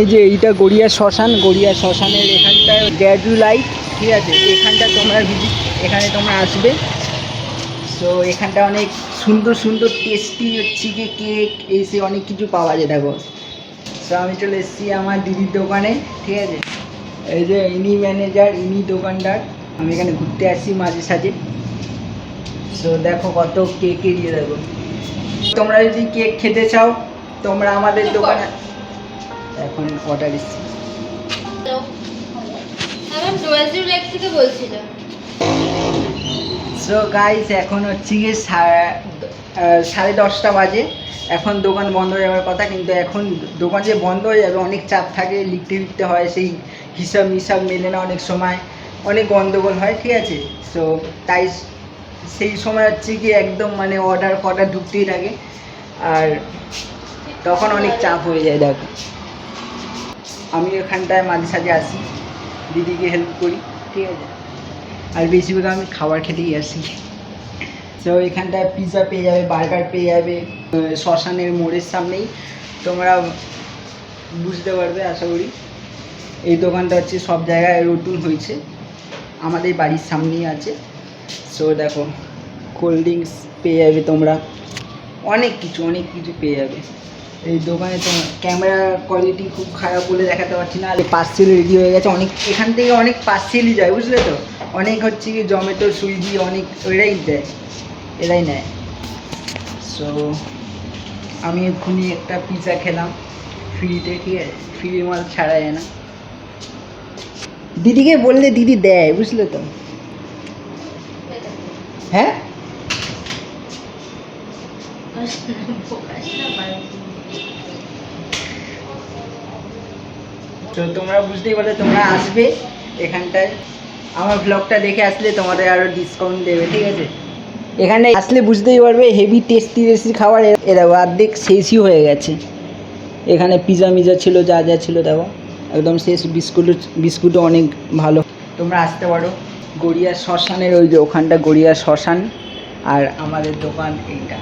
এই যে এইটা গড়িয়া শ্মশানের এখানটায় গ্যাজু লাইট, ঠিক আছে, এখানটা তোমরা এখানে তোমরা আসবে। সো এখানটা অনেক সুন্দর সুন্দর টেস্টি হচ্ছে কি কেক এসে অনেক কিছু পাওয়া যায়। দেখো, সো আমি চলে এসেছি আমার দিদির দোকানে, ঠিক আছে। এই যে ইনি ম্যানেজার, ইনি দোকানদার। আমি এখানে ঘুরতে আসছি মাঝে সাঝে। সো দেখো কত কেক এরিয়ে, দেখো। তোমরা যদি কেক খেতে চাও তোমরা আমাদের দোকানে এখন অর্ডার এসেছি। সো গাইস, এখন হচ্ছে গিয়ে 10:30 বাজে। এখন দোকান বন্ধ হয়ে যাওয়ার কথা, কিন্তু এখন দোকান যে বন্ধ হয়ে যাবে অনেক চাপ থাকে, লিখতে হয়, সেই হিসাব মেলে না, অনেক সময় অনেক গন্ডগোল হয়, ঠিক আছে। সো তাই সেই সময় হচ্ছে কি একদম মানে অর্ডার ঢুকতেই থাকে, আর তখন অনেক চাপ হয়ে যায়। দেখো, আমি এখানটায় মাঝে সাঝে আসি, দিদিকে হেল্প করি, ঠিক আছে। আর বেশিরভাগ আমি খাবার খেতেই আসি। তো এখানটায় পিৎজা পেয়ে যাবে, বার্গার পেয়ে যাবে, শ্মশানের মোড়ের সামনেই, তোমরা বুঝতে পারবে আশা করি। এই দোকানটা হচ্ছে সব জায়গায় নতুন হয়েছে, আমাদের বাড়ির সামনেই আছে। সো দেখো, কোল্ড ড্রিঙ্কস পেয়ে যাবে তোমরা, অনেক কিছু পেয়ে যাবে এই দোকানে। তো ক্যামেরা কোয়ালিটি খুব খারাপ বলে দেখাতে পারছি না। পার্সেল রেডি হয়ে গেছে, অনেক এখান থেকে অনেক পার্সেলই যায়, বুঝলে তো। অনেক হচ্ছে কি জোম্যাটো, সুইগি, অনেক এরাই নেয়। সো আমি এক্ষুনি একটা পিৎজা খেলাম ফ্রিতে, ঠিক আছে, ফ্রি মাল ছাড়া যায় না। দিদিকে বললে দিদি দেয়, বুঝলে তো। হ্যাঁ, তো তোমরা বুঝতেই পারলে, তোমরা আসবে এখানটায়, আমার ব্লগটা দেখে আসলে তোমাদের আরও ডিসকাউন্ট দেবে, ঠিক আছে। এখানে আসলে বুঝতেই পারবে হেভি টেস্টি খাবার। এরা অর্ধেক শেষই হয়ে গেছে। এখানে পিজা মিজা ছিল, যা ছিল, দেখো একদম শেষ। বিস্কুটও অনেক ভালো। তোমরা আসতে পারো গড়িয়া শ্মশানের, ওই যে ওখানটা গড়িয়া শ্মশান, আর আমাদের দোকান এইটা।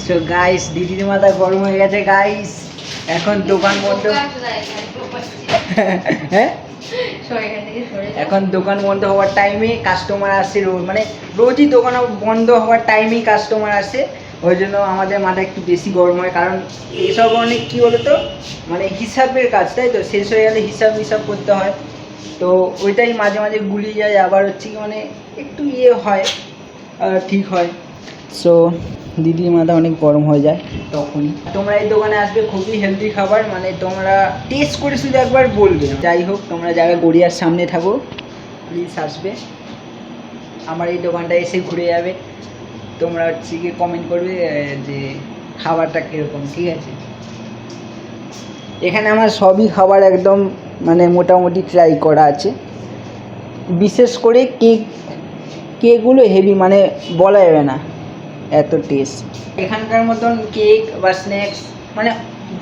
সো গাইস, দিদির মাথা গরম হয়ে গেছে গাইস, এখন দোকান বন্ধ। হ্যাঁ, এখন দোকান বন্ধ হওয়ার টাইমে কাস্টমার আসে, মানে রোজই দোকান বন্ধ হওয়ার টাইমেই কাস্টমার আসে। ওই জন্য আমাদের মাথা একটু বেশি গরম হয়, কারণ এসব অনেক কী বলো তো, মানে হিসাবের কাজ, তাই তো। শেষ হয়ে গেলে হিসাব করতে হয়, তো ওইটাই মাঝে মাঝে গুলিয়ে যায়। আবার হচ্ছে কি মানে একটু হয়, ঠিক হয়। সো দিদির মাথা অনেক গরম হয়ে যায় তখনই। তোমরা এই দোকানে আসবে, খুবই হেলদি খাবার, মানে তোমরা টেস্ট করে শুধু একবার বলবে। যাই হোক, তোমরা যারা গড়িয়ার সামনে থাকো প্লিজ আসবে, আমার এই দোকানটা এসে ঘুরে যাবে। তোমরা হচ্ছে গিয়ে কমেন্ট করবে যে খাবারটা কীরকম, ঠিক আছে। এখানে আমার সবই খাবার একদম মানে মোটামুটি ট্রাই করা আছে। বিশেষ করে কেকগুলো হেভি, মানে বলা যাবে না এত টেস্ট। এখানকার মতন কেক বা স্ন্যাক্স মানে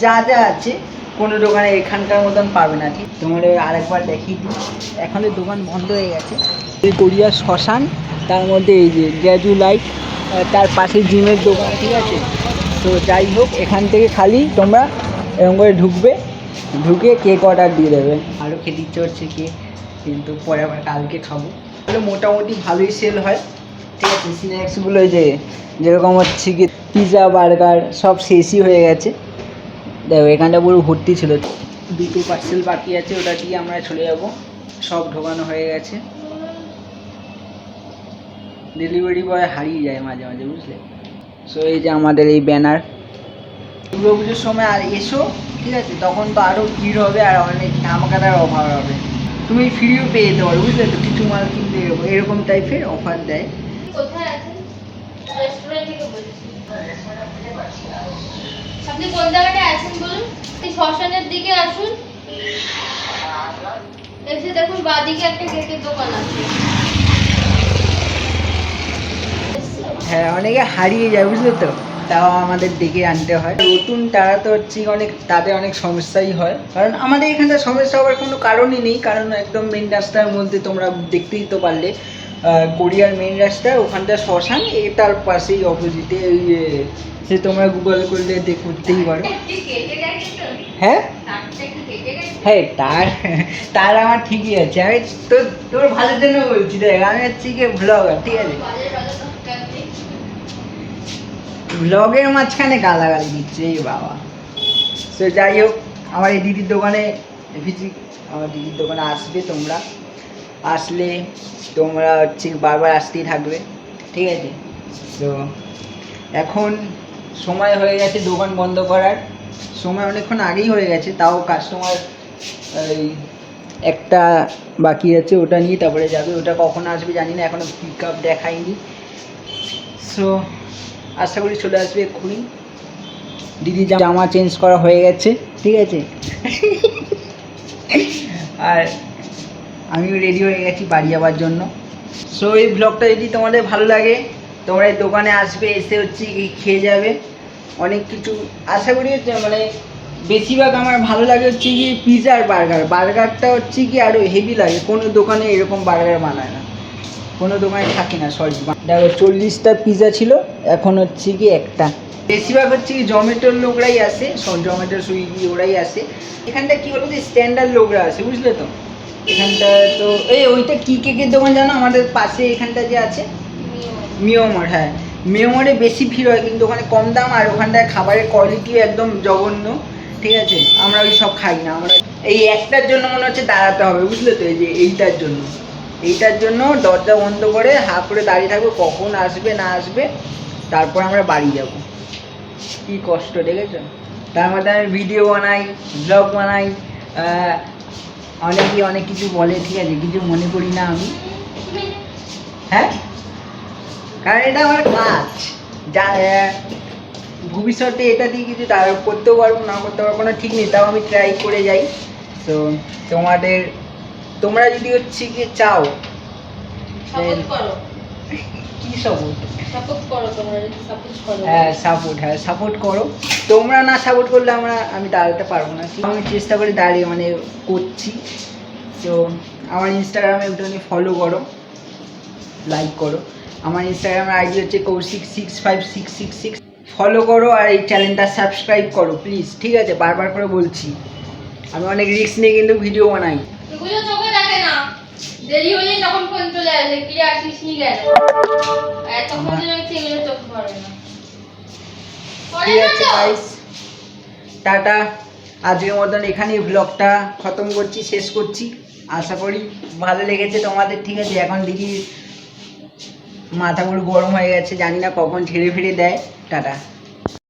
যা আছে কোনো দোকানে এখানকার মতন পাবে না, ঠিক। তোমার আরেকবার দেখিয়ে দিই, এখন দোকান বন্ধ হয়ে গেছে। এই গড়িয়া শ্মশান, তার মধ্যে এই যে গ্যাজু লাইট, তার পাশে জিমের দোকান, ঠিক আছে। তো যাই হোক, এখান থেকে খালি তোমরা এরকম করে ঢুকে কেক অর্ডার দিয়ে দেবে। আরও খেতে ইচ্ছে হচ্ছে কেক, কিন্তু পরে আবার কালকে খাবো। তাহলে মোটামুটি ভালোই সেল হয়, ঠিক আছে। স্ন্যাক্সগুলো যেরকম হচ্ছে কি পিৎজা, বার্গার সব শেষই হয়ে গেছে। দেখো এখানটা পুরো ভর্তি ছিল। 2টো পার্সেল বাকি আছে, ওটা দিয়ে আমরা চলে যাব। সব ঢোকানো হয়ে গেছে। ডেলিভারি বয় হারিয়ে যায় মাঝে মাঝে, বুঝলে। সো এই যে আমাদের এই ব্যানার। দুর্গাপুজোর সময় আর এসো, ঠিক আছে, তখন তো আরও ভিড় হবে, আর অনেক ধামাকাদার অফার হবে। তুমি ফ্রিও পেয়ে যেতে পারো, বুঝলে তো। কিছু মাল কিনতে এরকম টাইপের অফার দেয়। আপনি কোন জায়গাটায় আছেন বলুন? শ্মশানের দিকে আসুন, এসে দেখুন বাঁদিকে একটা কেকের দোকান আছে। হ্যাঁ, অনেকে হারিয়ে যায়, বুঝলে তো, তাও আমাদের ডেকে আনতে হয়। নতুন তারা তো হচ্ছে তাদের অনেক সমস্যাই হয়, কারণ আমাদের এখানটা সমস্যা হওয়ার কোনো কারণই নেই, কারণ একদম মেন রাস্তার মধ্যে, তোমরা দেখতেই তো পারলে। গড়িয়ার মেন রাস্তা, ওখানটা শ্মশান, এটার পাশেই অপোজিটে সে তোমরা গুগল করলে দেখতেই পারো। হ্যাঁ হ্যাঁ, তার আমার ঠিকই আছে, আমি তোর ভালোর জন্য বলছি। দেখ আমি হচ্ছি কি ব্লগার, ঠিক আছে, ব্লগের মাঝখানে গালাগালি দিচ্ছে এই বাবা। সো যাই হোক, আমার এই দিদির দোকানে ভিজিট, আমার দিদির দোকানে আসবে তোমরা, আসলে তোমরা হচ্ছে বারবার আসতেই থাকবে, ঠিক আছে। তো এখন সময় হয়ে গেছে দোকান বন্ধ করার, সময় অনেকক্ষণ আগেই হয়ে গেছে, তাও কাস্টমার এই একটা বাকি আছে, ওটা নিয়ে তারপরে যাবে। ওটা কখন আসবে জানি না, এখনও পিক আপ দেখায়নি। সো আশা করি চলে আসবে এক্ষুনি। দিদি জামা চেঞ্জ করা হয়ে গেছে, ঠিক আছে, আর আমিও রেডি হয়ে গেছি বাড়ি যাওয়ার জন্য। সো এই ব্লগটা যদি তোমাদের ভালো লাগে, তোমরা এই দোকানে আসবে, এসে হচ্ছে খেয়ে যাবে অনেক কিছু। আশা করি মানে বেশিরভাগ আমার ভালো লাগে হচ্ছে কি পিৎজা আর বার্গার। বার্গারটা হচ্ছে কি আরও হেভি লাগে, কোনো দোকানে এরকম বার্গার বানায় না, কোনো দোকানে থাকে না। সরি দেখো, 40টা পিৎজা ছিল, এখন হচ্ছে কি একটা। বেশিরভাগ হচ্ছে কি জোম্যাটোর লোকরাই আসে, জোম্যাটো সুইগি ওরাই আসে। এখানটা কী বলবো, যে স্ট্যান্ডার্ড লোকরা আসে, বুঝলে তো। এখানটা তো ওইটা কি কেকের দোকান জানো, আমাদের পাশে এখানটা যে আছে মিওমোর, হ্যাঁ মিওমোরে বেশি ভিড় হয়, কিন্তু ওখানে কম দাম, আর ওখানটায় খাবারের কোয়ালিটিও একদম জঘন্য, ঠিক আছে। আমরা ওই সব খাই না, আমরা এই একটার জন্য মনে হচ্ছে দাঁড়াতে হবে, বুঝলে তো, এই যে এইটার জন্য দরজা বন্ধ করে হা করে দাঁড়িয়ে থাকবো, কখন আসবে না আসবে, তারপর আমরা বাড়ি যাব। কি কষ্ট, দেখেছো। তার মধ্যে আমি ভিডিও বানাই, ব্লগ বানাই, অনেকেই অনেক কিছু বলে, ঠিক আছে, কিছু মনে করি না আমি। হ্যাঁ, কারণ এটা আমার কাজ, যা ভবিষ্যতে এটা দিয়ে কিছু করতেও পারবো না করতে পারবো না ঠিক নেই, তাও আমি ট্রাই করে যাই। তো তোমরা যদি হচ্ছে কি চাও, কি সাপোর্ট করো। তোমরা না সাপোর্ট করলে আমি দাঁড়াতে পারবো না। আমি চেষ্টা করে দাঁড়িয়ে মানে করছি। তো আমার ইনস্টাগ্রামে একটুখানি ফলো করো, লাইক করো। আমার ইনস্টাগ্রামের আইডি হচ্ছে কৌশিক65666, ফলো করো, আর এই চ্যানেলটা সাবস্ক্রাইব করো প্লিজ, ঠিক আছে, বারবার করে বলছি। আমি অনেক রিস্ক নিয়ে কিন্তু ভিডিও বানাই। দেরি হলে তখন ফোন চলে আসে, কি আসিস নি কেন, তখন সেগুলো চোখ পড়ে না। ঠিক আছে গাইস, টাটা। আজকের মতন এখানেই ব্লগটা খতম করছি, শেষ করছি। আশা করি ভালো লেগেছে তোমাদের, ঠিক আছে। এখন দিদির মাথা পুরো গরম হয়ে গেছে, জানি না কখন ছেড়ে ফিরে দেয়। টাটা।